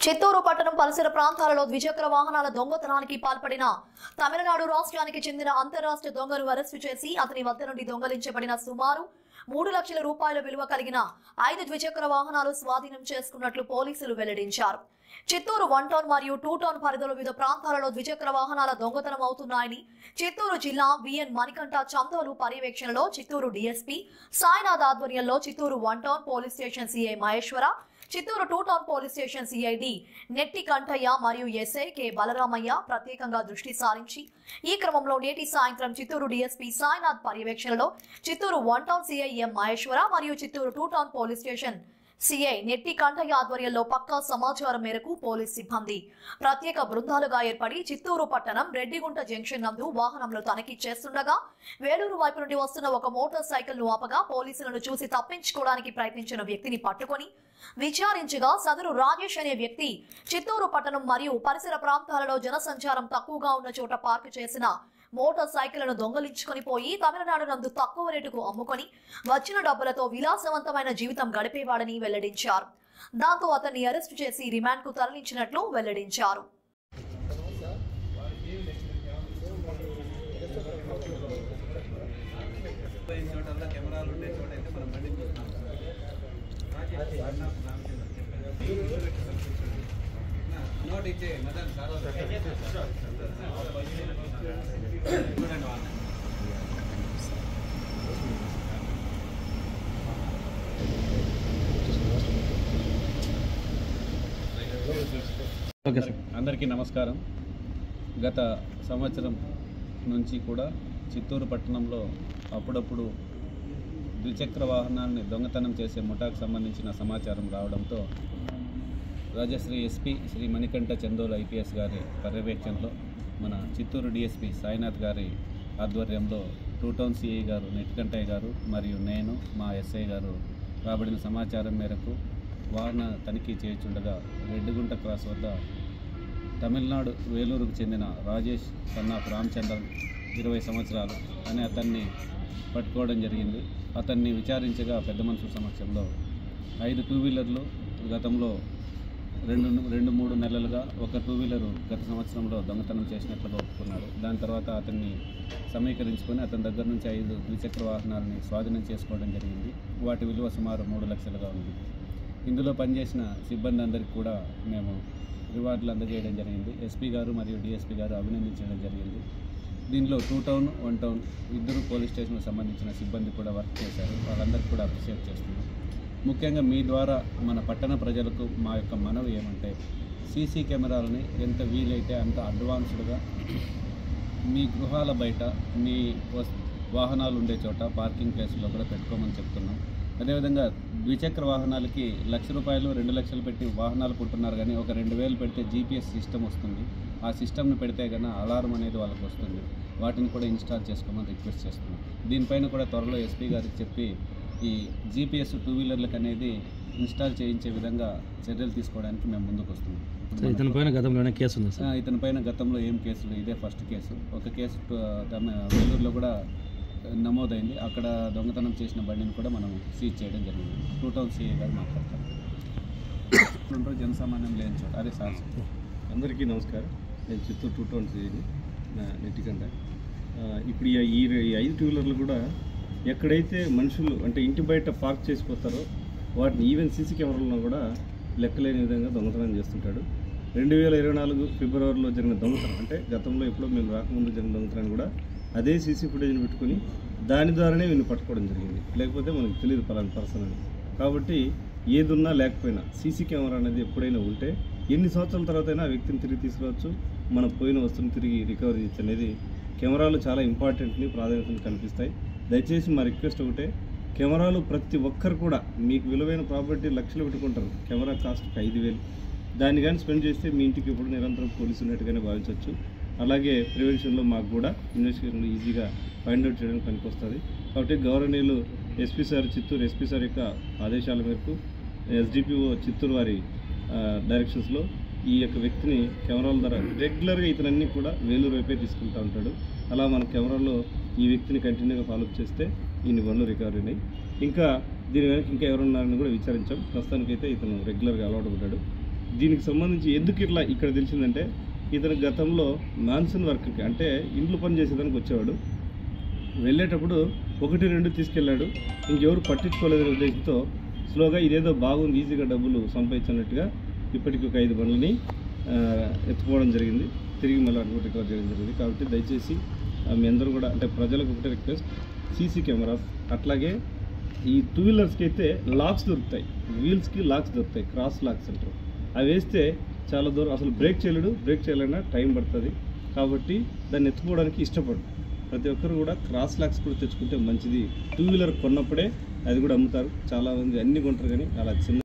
చిత్తూరు పట్టణం పరిసర ప్రాంతాలలో ద్విచక్ర వాహనాల దొంగతనానికి పాల్పడిన తమిళనాడు రాష్ట్రానికి చెందిన అంతర్రాష్ట్ర దొంగను అరెస్టు చేసి అతని వద్ద నుండి దొంగలించబడిన సుమారు 3 లక్షల రూపాయల విలువ కలిగిన 5 ద్విచక్ర వాహనాలు స్వాధీనం చేసుకున్నట్లు పోలీసులు వెల్లడించారు. చిత్తూరు 1 టౌన్ మరియు 2 టౌన్ పరిధిలో వివిధ ప్రాంతాలలో ద్విచక్ర వాహనాల దొంగతనం అవుతున్నాయని చిత్తూరు జిల్లా విఎన్ మణికంఠ చందోలు పర్యవేక్షణలో చిత్తూరు డీఎస్పీ సాయినాథ్ ఆధ్వర్యంలో Chittoor 1 town police station CI Maheshwara, Chittoor 2 town police station CID నెట్టి కంఠయ్య మరియు ఎస్ఐ కె బలరామయ్య ప్రత్యేకంగా దృష్టి సారించి ఈ క్రమంలో నేటి సాయంత్రం చిత్తూరు డీఎస్పీ సాయినాథ్ పర్యవేక్షణలో Chittoor 1 town CI M Maheswara మరియు Chittoor 2 town police station CI Netti Kantaiah ఆధ్వర్యంలో పక్కా సమాచారం మేరకు పోలీస్ సిబ్బంది ప్రత్యేక బృందాలుగా ఏర్పడి చిత్తూరు పట్టణం రెడ్డిగుంట జంక్షన్ నందు వాహనంలో తనిఖీ చేస్తుండగా వేలూరు వైపు నుండి వస్తున్న ఒక మోటార్ సైకిల్ ను ఆపగా పోలీసులను చూసి తప్పించుకోవడానికి ప్రయత్నించిన వ్యక్తిని పట్టుకొని విచారించగా సదరు రాజేష్ అనే వ్యక్తి చిత్తూరు పట్టణం మరియు పరిసర ప్రాంతాలలో జనసంచారం తక్కువగా ఉన్న చోట పార్క్ చేసిన మోటార్ సైకిళ్లను దొంగలించుకొని పోయి తమిళనాడు నందు తక్కువ రేటుకు అమ్ముకొని వచ్చిన డబ్బులతో విలాసవంతమైన జీవితం గడిపేవాడని వెల్లడించారు. దాంతో అతన్ని అరెస్టు చేసి రిమాండ్ కు తరలించినట్లు వెల్లడించారు. అందరికీ నమస్కారం. గత సంవత్సరం నుంచి కూడా చిత్తూరు పట్టణంలో అప్పుడప్పుడు ద్విచక్ర వాహనాన్ని దొంగతనం చేసే ముఠాకు సంబంధించిన సమాచారం రావడంతో రాజశ్రీ ఎస్పీ శ్రీ మణికంఠ చందోలు ఐపీఎస్ గారి పర్యవేక్షణలో మన చిత్తూరు డిఎస్పీ సాయినాథ్ గారి ఆధ్వర్యంలో 2 టౌన్ సిఐ గారు నెట్టికంఠయ్య గారు మరియు నేను మా ఎస్ఐ గారు రాబడిన సమాచారం మేరకు వాహన తనిఖీ చేయుచుండగా రెడ్డిగుంట క్రాస్ వద్ద తమిళనాడు వేలూరుకు చెందిన రాజేష్ సన్నాఫ్ రామచంద్రన్ 20 సంవత్సరాలు అనే అతన్ని పట్టుకోవడం జరిగింది. అతన్ని విచారించగా పెద్ద మనుషుల సమక్షంలో 5 2 వీలర్లు గతంలో 2-3 నెలలుగా ఒక 2 వీలరు గత సంవత్సరంలో దొంగతనం చేసినట్లుగా ఒప్పుకున్నాడు. దాని తర్వాత అతన్ని సమీకరించుకొని అతని దగ్గర నుంచి 5 ద్విచక్ర వాహనాలని స్వాధీనం చేసుకోవడం జరిగింది. వాటి విలువ సుమారు 3 లక్షలుగా ఉంది. ఇందులో పనిచేసిన సిబ్బంది అందరికీ కూడా మేము రివార్డులు అందజేయడం జరిగింది. ఎస్పీ గారు మరియు డిఎస్పీ గారు అభినందించడం జరిగింది. దీనిలో 2 టౌన్ 1 టౌన్ ఇద్దరు పోలీస్ స్టేషన్కు సంబంధించిన సిబ్బంది కూడా వర్క్ చేశారు. వాళ్ళందరికీ కూడా అప్రిషియేట్ చేస్తున్నాం. ముఖ్యంగా మీ ద్వారా మన పట్టణ ప్రజలకు మా యొక్క మనవి ఏమంటే సీసీ కెమెరాలని ఎంత వీలైతే అంత అడ్వాన్స్డ్గా మీ గృహాల బయట మీ వాహనాలు ఉండే చోట పార్కింగ్ ప్లేస్లో కూడా పెట్టుకోమని చెప్తున్నాం. అదేవిధంగా ద్విచక్ర వాహనాలకి ₹1,00,000 2 లక్షలు పెట్టి వాహనాలు కొంటున్నారు, కానీ ఒక 2,000 పెడితే జీపీఎస్ సిస్టమ్ వస్తుంది. ఆ సిస్టమ్ని పెడితే కన్నా అలారం అనేది వాళ్ళకి వస్తుంది. వాటిని కూడా ఇన్స్టాల్ చేసుకోమని రిక్వెస్ట్ చేస్తున్నాం. దీనిపైన కూడా త్వరలో ఎస్పీ గారికి చెప్పి ఈ జీపీఎస్ 2 వీలర్లకు అనేది ఇన్స్టాల్ చేయించే విధంగా చర్యలు తీసుకోవడానికి మేము ముందుకు వస్తున్నాం. ఇతనిపైన గతంలోనే కేసు ఉంది సార్? ఇతనిపైన గతంలో ఏం కేసులు, ఇదే ఫస్ట్ కేసు. ఒక కేసు వేలూరులో కూడా నమోదైంది. అక్కడ దొంగతనం చేసిన బండిని కూడా మనం సీజ్ చేయడం జరిగింది. 2 టౌన్ సిఐ గారు మాట్లాడతారు. జనసామాన్యం లేని చోట అదే సార్. అందరికీ నమస్కారం. నేను చిత్తూరు 2 టౌన్ సిఐని నెట్టికంట. ఇప్పుడు ఈ 5 2 వీలర్లు కూడా ఎక్కడైతే మనుషులు అంటే ఇంటి బయట పార్క్ చేసిపోతారో వాటిని ఈవెన్ సీసీ కెమెరాలను కూడా లెక్కలేని విధంగా దొంగతనం చేస్తుంటాడు. 2024 ఫిబ్రవరిలో జరిగిన దొంగతనం అంటే గతంలో ఎప్పుడో మేము రాకముందు జరిగిన దొంగతనాన్ని కూడా అదే సీసీ ఫుటేజ్ని పెట్టుకుని దాని ద్వారానే వీళ్ళు పట్టుకోవడం జరిగింది. లేకపోతే మనకు తెలియదు పలానా పర్సన్ అని. కాబట్టి ఏదున్నా లేకపోయినా సీసీ కెమెరా అనేది ఎప్పుడైనా ఉంటే ఎన్ని సంవత్సరాల తర్వాత అయినా ఆ వ్యక్తిని తిరిగి తీసుకురావచ్చు, మనం పోయిన వస్తువుని తిరిగి రికవరీ చేయొచ్చు అనేది కెమెరాలు చాలా ఇంపార్టెంట్ని ప్రాధాన్యతను కల్పిస్తాయి. దయచేసి మా రిక్వెస్ట్ ఒకటే, కెమెరాలు ప్రతి ఒక్కరు కూడా మీకు విలువైన ప్రాపర్టీ లక్షలు పెట్టుకుంటారు. కెమెరా కాస్ట్ 5,000 దాన్ని కానీ స్పెండ్ చేస్తే మీ ఇంటికి ఇప్పుడు నిరంతరం పోలీసు ఉన్నట్టుగానే భావించవచ్చు. అలాగే ప్రివెన్షన్లో మాకు కూడా ఇన్వెస్టిగేషన్లో ఈజీగా ఫైండ్ అవుట్ చేయడానికి పనికొస్తుంది. కాబట్టి గౌరవనీయులు SP sir, Chittoor SP sir యొక్క ఆదేశాల మేరకు ఎస్డిపిఓ చిత్తూరు వారి డైరెక్షన్స్లో ఈ యొక్క వ్యక్తిని కెమెరాల ద్వారా రెగ్యులర్గా ఇతనన్నీ కూడా వేలూరు వైపే తీసుకుంటూ ఉంటాడు. అలా మన కెమెరాలో ఈ వ్యక్తిని కంటిన్యూగా ఫాలోఅప్ చేస్తే ఇన్ని బండ్లు రికవరీ అయినాయి. ఇంకా దీని వెనక ఇంకా ఎవరున్నారని కూడా విచారించాం. ప్రస్తుతానికైతే ఇతను రెగ్యులర్గా అలవాటు ఉంటాడు. దీనికి సంబంధించి ఎందుకు ఇట్లా ఇక్కడ తెలిసిందంటే ఇతను గతంలో మాన్సూన్ వర్క్కి అంటే ఇంట్లో పని చేసేదానికి వచ్చేవాడు. వెళ్ళేటప్పుడు 1-2 తీసుకెళ్ళాడు, ఇంకెవరు పట్టించుకోలేదనే ఉద్దేశంతో స్లోగా ఇదేదో బాగుంది, ఈజీగా డబ్బులు సంపాదించినట్టుగా ఇప్పటికి ఒక 5 బండ్లని ఎత్తుకోవడం జరిగింది. తిరిగి మళ్ళీ అడ్మిట్ రికవర్ చేయడం జరిగింది. కాబట్టి దయచేసి మీ అందరూ కూడా అంటే ప్రజలకు ఒకటే రిక్వెస్ట్, సీసీ కెమెరాస్ అట్లాగే ఈ 2 వీలర్స్కి అయితే లాక్స్ దొరుకుతాయి, వీల్స్కి లాక్స్ దొరుకుతాయి, క్రాస్ లాక్స్ అంటారు. అవి వేస్తే చాలా దూరం అసలు బ్రేక్ చేయాలన్నా టైం పడుతుంది. కాబట్టి దాన్ని ఎత్తుకోవడానికి ఇష్టపడు. ప్రతి ఒక్కరు కూడా క్రాస్ లాక్స్ కూడా తెచ్చుకుంటే మంచిది. 2 వీలర్ కొన్నప్పుడే అది కూడా అమ్ముతారు, చాలామంది అన్నీ కొంటారు, కానీ అలా చిన్న